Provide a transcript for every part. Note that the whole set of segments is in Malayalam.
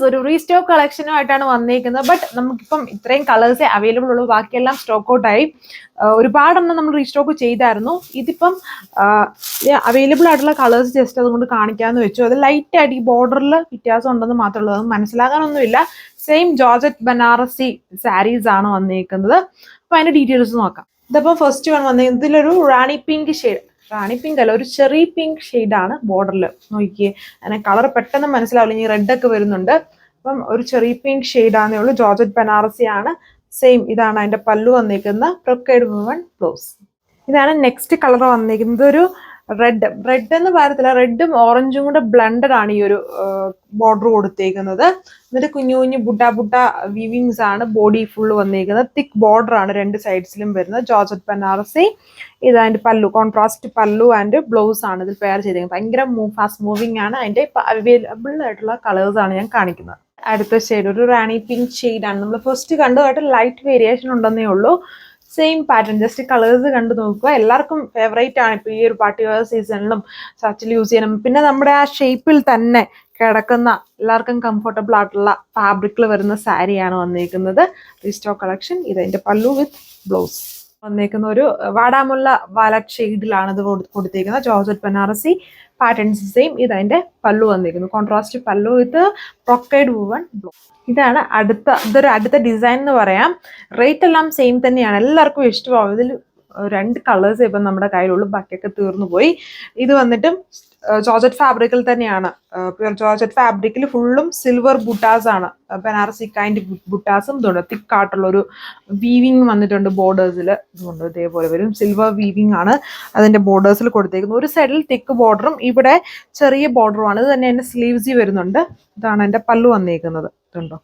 കളേഴ്സ് ഒരു റീസ്റ്റോക്ക് കളക്ഷനുമായിട്ടാണ് വന്നിരിക്കുന്നത്. ബട്ട് നമുക്കിപ്പം ഇത്രയും കളേഴ്സേ അവൈലബിൾ ഉള്ളൂ, ബാക്കിയെല്ലാം സ്റ്റോക്ക് ഔട്ടായി. ഒരുപാടെണ്ണം നമ്മൾ റീസ്റ്റോക്ക് ചെയ്തായിരുന്നു. ഇതിപ്പം അവൈലബിൾ ആയിട്ടുള്ള കളേഴ്സ് ജസ്റ്റ് അതുകൊണ്ട് കാണിക്കാമെന്ന് വെച്ചു. അത് ലൈറ്റ് ആയിട്ട് ഈ ബോർഡറിൽ വ്യത്യാസം ഉണ്ടെന്ന് മാത്രമേ ഉള്ളൂ, അത് മനസ്സിലാകാനൊന്നുമില്ല. സെയിം ജോർജറ്റ് ബനാറസി സാരീസ് ആണ് വന്നിരിക്കുന്നത്. അപ്പൊ അതിന്റെ ഡീറ്റെയിൽസ് നോക്കാം. ഇതിപ്പോൾ ഫസ്റ്റ് വൺ വന്നിരിക്കുന്നത് ഇതിലൊരു റാണി പിങ്ക് ഷെയ്ഡ്, റാണി പിങ്ക് അല്ല, ഒരു ചെറി പിങ്ക് ഷെയ്ഡാണ് ബോർഡറിൽ. നോക്കിയേ, അങ്ങനെ കളർ പെട്ടെന്ന് മനസ്സിലാവില്ല, ഇനി റെഡ് ഒക്കെ വരുന്നുണ്ട്. അപ്പം ഒരു ചെറി പിങ്ക് ഷെയ്ഡാന്നേ ഉള്ളൂ. ജോർജറ്റ് ബനാറസി ആണ്. സെയിം ഇതാണ് അതിന്റെ പല്ലു വന്നിരിക്കുന്ന ബ്രൊക്കേഡ് വുവൺ ബ്ലൗസ്. ഇതാണ് നെക്സ്റ്റ് കളർ വന്നിരിക്കുന്നത്. ഒരു റെഡ് എന്ന് പറയത്തില്ല, റെഡും ഓറഞ്ചും കൂടെ ബ്ലണ്ടഡ് ആണ് ഈ ഒരു ബോർഡർ കൊടുത്തേക്കുന്നത്. എന്നിട്ട് കുഞ്ഞു കുഞ്ഞു ബുട്ട വീവിങ്സ് ആണ് ബോഡി ഫുള്ള് വന്നിരിക്കുന്നത്. തിക്ക് ബോർഡർ ആണ് രണ്ട് സൈഡ്സിലും വരുന്നത്. ജോർജറ്റ് ബനാറസി. ഇതതിന്റെ പല്ലു, കോൺട്രാസ്റ്റ് പല്ലു ആൻഡ് ബ്ലൗസ് ആണ് ഇതിൽ പെയർ ചെയ്തിരിക്കുന്നത്. ഭയങ്കര ഫാസ്റ്റ് മൂവിങ് ആണ്. അതിന്റെ അവൈലബിൾ ആയിട്ടുള്ള കളേഴ്സ് ആണ് ഞാൻ കാണിക്കുന്നത്. അടുത്ത ഷെയ്ഡ് ഒരു റാണി പിങ്ക് ഷെയ്ഡാണ്. നമ്മൾ ഫസ്റ്റ് കണ്ടതായിട്ട് ലൈറ്റ് വേരിയേഷൻ ഉണ്ടെന്നേ ഉള്ളൂ. സെയിം പാറ്റേൺ, ജസ്റ്റ് കളേഴ്സ് കണ്ടു നോക്കുക. എല്ലാവർക്കും ഫേവറേറ്റ് ആണ് ഇപ്പോൾ ഈ ഒരു പാർട്ടി വെയർ സീസണിലും സച്ചിൽ യൂസ് ചെയ്യണം. പിന്നെ നമ്മുടെ ആ ഷേപ്പിൽ തന്നെ കിടക്കുന്ന എല്ലാവർക്കും കംഫർട്ടബിൾ ആയിട്ടുള്ള ഫാബ്രിക്കിൽ വരുന്ന സാരിയാണ് വന്നിരിക്കുന്നത്. Restock collection. ഇതിന്റെ പല്ലു വിത്ത് ബ്ലൗസ് വന്നിരിക്കുന്ന ഒരു വാടാമുല്ല വാലറ്റ് ഷെയ്ഡിലാണ് ഇത് കൊടുത്തിരിക്കുന്നത്. Georgette Banarasi patterns same. ഇതതിന്റെ പല്ലു വന്നിരിക്കുന്നു, കോൺട്രാസ്റ്റ് പല്ലു വിത്ത് ബ്രൊക്കേഡ് വുവൺ ബ്ലൗസ്. ഇതാണ് ഇതൊരു അടുത്ത ഡിസൈൻ എന്ന് പറയാം. റേറ്റ് എല്ലാം സെയിം തന്നെയാണ്, എല്ലാവർക്കും ഇഷ്ടമാവും. ഇതിൽ 2 കളേഴ്സ് ഇപ്പം നമ്മുടെ കയ്യിലുള്ളൂ, ബാക്കിയൊക്കെ തീർന്നു പോയി. ഇത് വന്നിട്ടും ജോർജറ്റ് ഫാബ്രിക്കിൽ തന്നെയാണ്. പ്യുർ ജോർജറ്റ് ഫാബ്രിക്കിൽ ഫുള്ളും സിൽവർ ബുട്ടാസ് ആണ്. ബനാറസി കൈൻഡ് ബുട്ടാസും ഇതുണ്ട്. തിക്കായിട്ടുള്ള ഒരു വീവിങ് വന്നിട്ടുണ്ട് ബോർഡേഴ്സിൽ. ഇതുകൊണ്ട് ഇതേപോലെ വരും. സിൽവർ വീവിങ് ആണ് അതിന്റെ ബോർഡേഴ്സിൽ കൊടുത്തേക്കുന്നത്. ഒരു സൈഡിൽ തിക്ക് ബോർഡറും ഇവിടെ ചെറിയ ബോർഡറുമാണ്. ഇത് തന്നെ അതിന്റെ സ്ലീവ്സി വരുന്നുണ്ട്. ഇതാണ് എൻ്റെ പല്ലു വന്നിരിക്കുന്നത്. ഇതുണ്ടോ,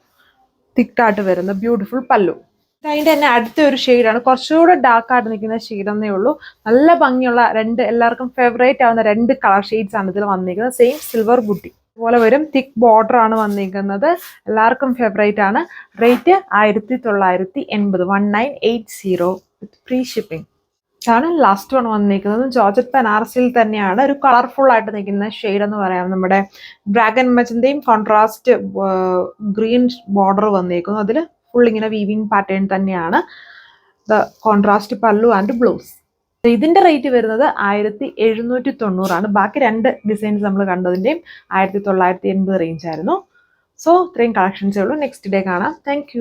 തിക്കായിട്ട് വരുന്ന ബ്യൂട്ടിഫുൾ പല്ലു. അതിൻ്റെ തന്നെ അടുത്ത ഒരു ഷെയ്ഡാണ്, കുറച്ചുകൂടെ ഡാർക്ക് ആയിട്ട് നിൽക്കുന്ന ഷെയ്ഡ് എന്നേ ഉള്ളൂ. നല്ല ഭംഗിയുള്ള എല്ലാവർക്കും ഫേവറേറ്റ് ആവുന്ന 2 കളർ ഷെയ്ഡ്സ് ആണ് ഇതിൽ വന്നിരിക്കുന്നത്. സെയിം സിൽവർ ബുട്ടി അതുപോലെ വരും. തിക്ക് ബോർഡർ ആണ് വന്നിരിക്കുന്നത്. എല്ലാവർക്കും ഫേവറേറ്റ് ആണ്. റേറ്റ് 1980, 1980 വിത്ത് ഫ്രീ ഷിപ്പിംഗ്. ഇതാണ് ലാസ്റ്റ് വൺ വന്നിരിക്കുന്നത്. ജോർജറ്റ് ബനാറസിൽ തന്നെയാണ്. ഒരു കളർഫുൾ ആയിട്ട് നിൽക്കുന്ന ഷെയ്ഡ് എന്ന് പറയാം. നമ്മുടെ ഡ്രാഗൺ മജന്തയും കോൺട്രാസ്റ്റ് ഗ്രീൻ ബോർഡർ വന്നിരിക്കുന്നു. അതിൽ ഫുൾ ഇങ്ങനെ വീവിങ് പാറ്റേൺ തന്നെയാണ്. കോൺട്രാസ്റ്റ് പല്ലു ആൻഡ് ബ്ലൗസ്. ഇതിന്റെ റേറ്റ് വരുന്നത് 1790 ബാക്കി 2 ഡിസൈൻസ് നമ്മൾ കണ്ടതിൻ്റെയും 1980 റേഞ്ച് ആയിരുന്നു. സോ ഇത്രയും കളക്ഷൻസേ ഉള്ളൂ. നെക്സ്റ്റ് ഡേ കാണാം. താങ്ക്